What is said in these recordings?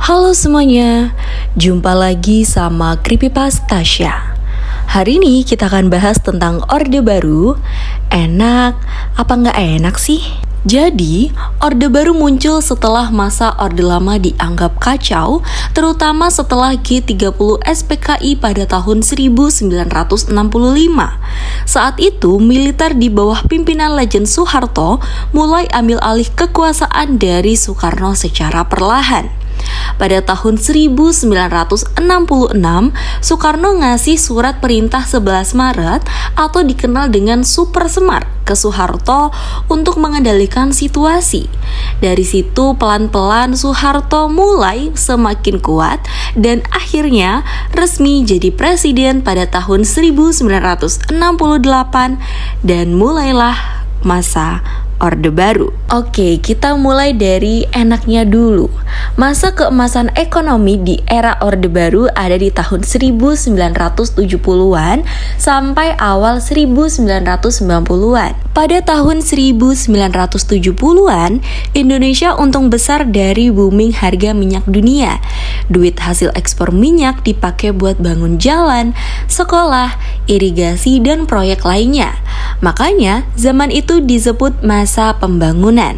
Halo semuanya, jumpa lagi sama Creepypastasya. Hari ini kita akan bahas tentang Orde Baru. Enak apa nggak enak sih? Jadi, Orde Baru muncul setelah masa Orde Lama dianggap kacau, terutama setelah G30 SPKI pada tahun 1965. Saat itu, militer di bawah pimpinan Legend Soeharto mulai ambil alih kekuasaan dari Soekarno secara perlahan. Pada tahun 1966, Soekarno ngasih surat perintah 11 Maret atau dikenal dengan Super Semar ke Soeharto untuk mengendalikan situasi. Dari situ pelan-pelan Soeharto mulai semakin kuat dan akhirnya resmi jadi presiden pada tahun 1968 dan mulailah masa Orde Baru. Oke, kita mulai dari enaknya dulu. Masa keemasan ekonomi di era Orde Baru ada di tahun 1970-an sampai awal 1990-an. Pada tahun 1970-an, Indonesia untung besar dari booming harga minyak dunia. Duit hasil ekspor minyak dipakai buat bangun jalan, sekolah, irigasi, dan proyek lainnya. Makanya, zaman itu disebut masa pembangunan.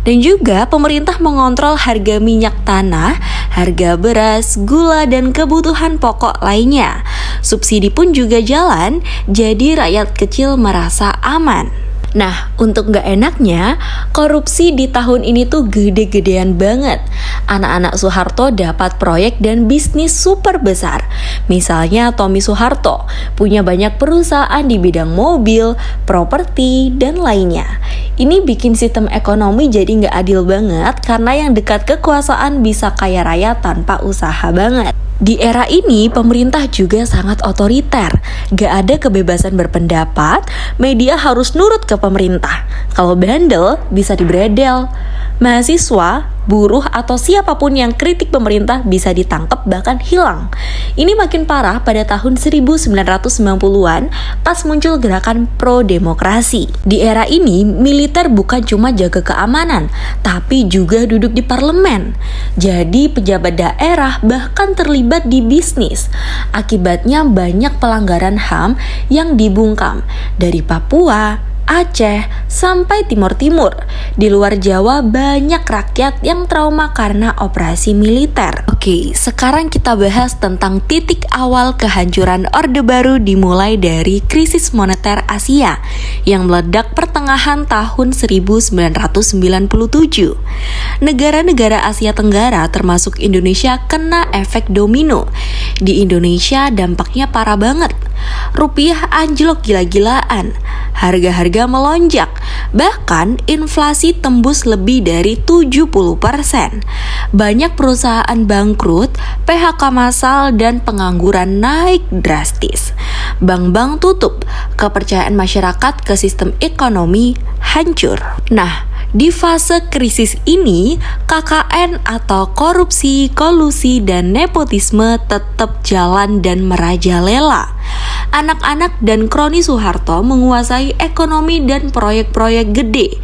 Dan juga pemerintah mengontrol harga minyak tanah, harga beras, gula, dan kebutuhan pokok lainnya. Subsidi pun juga jalan, jadi rakyat kecil merasa aman. Nah, untuk gak enaknya, korupsi di tahun ini tuh gede-gedean banget. Anak-anak Soeharto dapat proyek dan bisnis super besar. Misalnya Tommy Soeharto punya banyak perusahaan di bidang mobil, properti, dan lainnya. Ini bikin sistem ekonomi jadi gak adil banget karena yang dekat kekuasaan bisa kaya raya tanpa usaha banget. Di era ini, pemerintah juga sangat otoriter. Gak ada kebebasan berpendapat, media harus nurut ke pemerintah. Kalau bandel, bisa dibredel. Mahasiswa, buruh, atau siapapun yang kritik pemerintah bisa ditangkap bahkan hilang. Ini makin parah pada tahun 1990-an pas muncul gerakan pro-demokrasi. Di era ini, militer bukan cuma jaga keamanan, tapi juga duduk di parlemen. Jadi pejabat daerah bahkan terlibat di bisnis. Akibatnya banyak pelanggaran HAM yang dibungkam dari Papua, Aceh, sampai Timur Timur. Di luar Jawa banyak rakyat yang trauma karena operasi militer. Oke, sekarang kita bahas tentang titik awal kehancuran Orde Baru dimulai dari krisis moneter Asia yang meledak pertengahan tahun 1997. Negara-negara Asia Tenggara termasuk Indonesia kena efek domino. Di Indonesia dampaknya parah banget. Rupiah anjlok gila-gilaan, harga-harga melonjak, bahkan inflasi tembus lebih dari 70%. Banyak perusahaan bangkrut, PHK massal, dan pengangguran naik drastis. Bank-bank tutup, kepercayaan masyarakat ke sistem ekonomi hancur. Nah, di fase krisis ini, KKN atau korupsi, kolusi, dan nepotisme tetap jalan dan merajalela. Anak-anak dan kroni Soeharto menguasai ekonomi dan proyek-proyek gede.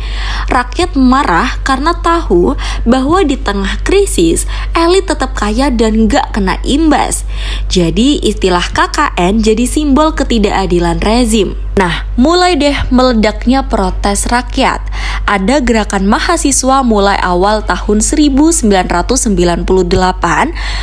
Rakyat marah karena tahu bahwa di tengah krisis, elit tetap kaya dan gak kena imbas. Jadi istilah KKN jadi simbol ketidakadilan rezim. Nah, mulai deh meledaknya protes rakyat. Ada gerakan mahasiswa mulai awal tahun 1998.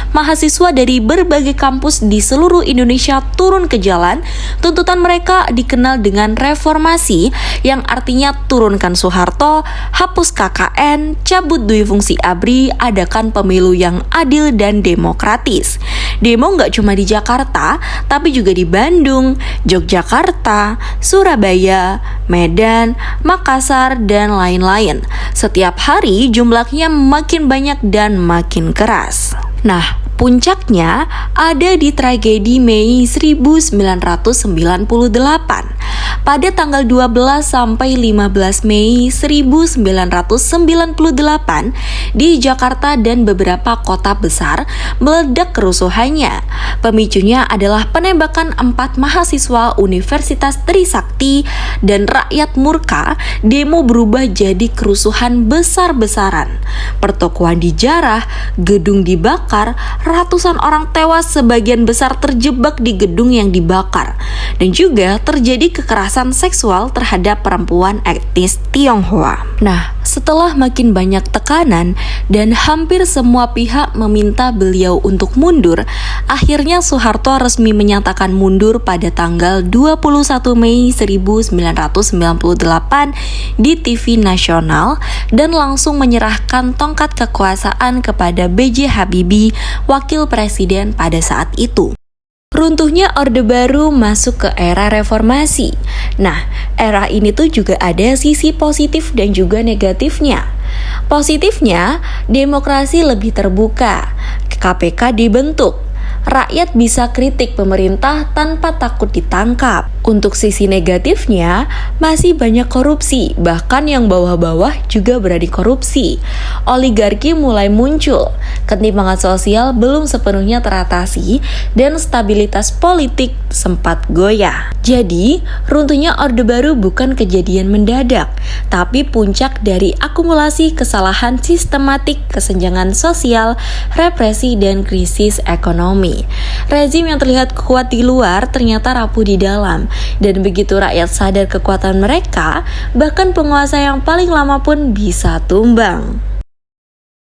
Mahasiswa dari berbagai kampus di seluruh Indonesia turun ke jalan. Tuntutan mereka dikenal dengan reformasi, yang artinya turunkan Soeharto, hapus KKN, cabut dui fungsi ABRI, adakan pemilu yang adil dan demokratis. Demo nggak cuma di Jakarta, tapi juga di Bandung, Yogyakarta, Surabaya, Medan, Makassar, dan lain-lain. Setiap hari jumlahnya makin banyak dan makin keras. Nah, puncaknya ada di tragedi Mei 1998. Pada tanggal 12 sampai 15 Mei 1998 di Jakarta dan beberapa kota besar meledak kerusuhannya. Pemicunya adalah penembakan 4 mahasiswa Universitas Trisakti dan rakyat murka. Demo berubah jadi kerusuhan besar-besaran. Pertokoan dijarah, gedung dibakar, ratusan orang tewas, sebagian besar terjebak di gedung yang dibakar. Dan juga terjadi kekerasan seksual terhadap perempuan etnis Tionghoa. Nah, setelah makin banyak tekanan dan hampir semua pihak meminta beliau untuk mundur, akhirnya Soeharto resmi menyatakan mundur pada tanggal 21 Mei 1998 di TV nasional dan langsung menyerahkan tongkat kekuasaan kepada B.J. Habibie, wakil presiden pada saat itu. Runtuhnya Orde Baru masuk ke era reformasi. Nah, era ini tuh juga ada sisi positif dan juga negatifnya. Positifnya, demokrasi lebih terbuka, KPK dibentuk, rakyat bisa kritik pemerintah tanpa takut ditangkap. Untuk sisi negatifnya, masih banyak korupsi, bahkan yang bawah-bawah juga berani korupsi. Oligarki mulai muncul, ketimpangan sosial belum sepenuhnya teratasi, dan stabilitas politik sempat goyah. Jadi, runtuhnya Orde Baru bukan kejadian mendadak, tapi puncak dari akumulasi kesalahan sistematik, kesenjangan sosial, represi, dan krisis ekonomi. Rezim yang terlihat kuat di luar ternyata rapuh di dalam, dan begitu rakyat sadar kekuatan mereka, bahkan penguasa yang paling lama pun bisa tumbang.